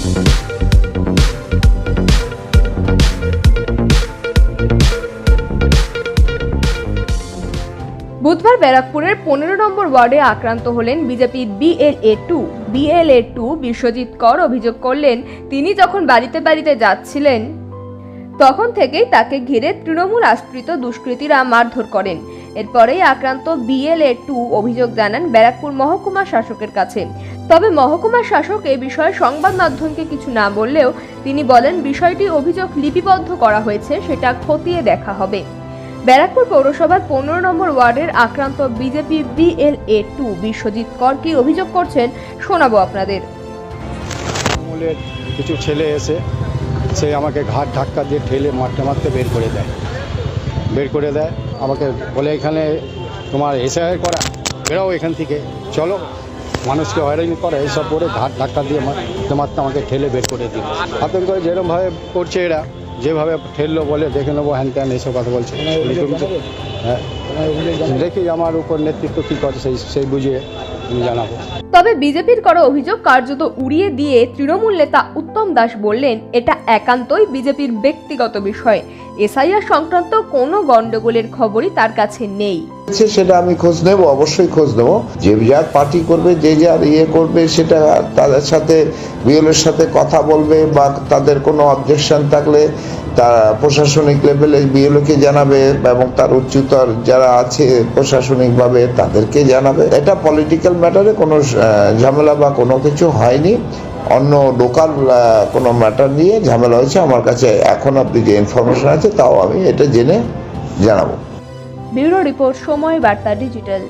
বুধবার ব্যারাকপুরের 15 নম্বর ওয়ার্ডে আক্রান্ত হলেন বিজেপির BLA2 বিশ্বজিৎ কর। অভিযোগ করলেন, তিনি যখন বাড়িতে বাড়িতে যাচ্ছিলেন তখন থেকেই তাকে ঘিরে তৃণমূল আশ্রিত দুষ্কৃতীরা মারধর করেন। এরপরেই আক্রান্ত BLA2 অভিযোগ জানান ব্যারাকপুর মহকুমা শাসকের কাছে। তবে মহকুমা শাসক এ বিষয়ে সংবাদ মাধ্যমকে কিছু না বললেও তিনি বলেন, বিষয়টি অভিযোগ লিপিবদ্ধ করা হয়েছে, সেটা খতিয়ে দেখা হবে। ব্যারাকপুর পৌরসভার 15 নম্বর ওয়ার্ডের আক্রান্ত বিজেপি BLA2 বিশ্বজিৎ কর কি অভিযোগ করছেন শোনাবো আপনাদের। তৃণমূলের কিছু ছেলে এসে সে আমাকে ঘাট ধাক্কা দিয়ে ঠেলে মারতে মারতে বের করে দেয় আমাকে বলে, এখানে তোমার এসআই করা, বেরাও এখান থেকে, চলো, মানুষকে হয়রানি করা, এইসব করে ঘাট ধাক্কা দিয়ে মারতে মারতে আমাকে ঠেলে বের করে দিল। আতঙ্ক যেরকমভাবে করছে এরা, যেভাবে ঠেললো বলে দেখে নেবো হ্যান ত্যান এইসব কথা বলছে। হ্যাঁ, দেখি আমার উপর নেতৃত্ব কী করে সেই বুঝিয়ে আমি জানাবো। তবে বিজেপির করা অভিযোগ কার্যত উড়িয়ে দিয়ে তৃণমূল নেতা উত্তম দাস বললেন, এটা একান্তই বিজেপির ব্যক্তিগত বিষয়। এসআইআর সংক্রান্ত কোনো গন্ডগোলের খবরই তার কাছে নেই। সেটা আমি খোঁজ নেব, অবশ্যই খোঁজ নেব। যে যার পার্টি করবে, যে যার করবে, সেটা তাদের সাথে বিএলওর সাথে কথা বলবে, বা তাদের কোনো অবজেকশন থাকলে তার প্রশাসনিক লেভেলে বিএলওকে জানাবে, এবং তার উচ্চতর যারা আছে প্রশাসনিকভাবে তাদেরকে জানাবে। এটা পলিটিক্যাল ম্যাটারে কোনো ঝামেলা বা কোনো কিছু হয়নি। অন্য লোকাল কোনো ম্যাটার নিয়ে ঝামেলা হয়েছে। আমার কাছে এখন আপনি যে ইনফরমেশন আছে তাও আমি এটা জেনে জানাবো। ব্যুরো রিপোর্ট, সময় বার্তা ডিজিটাল।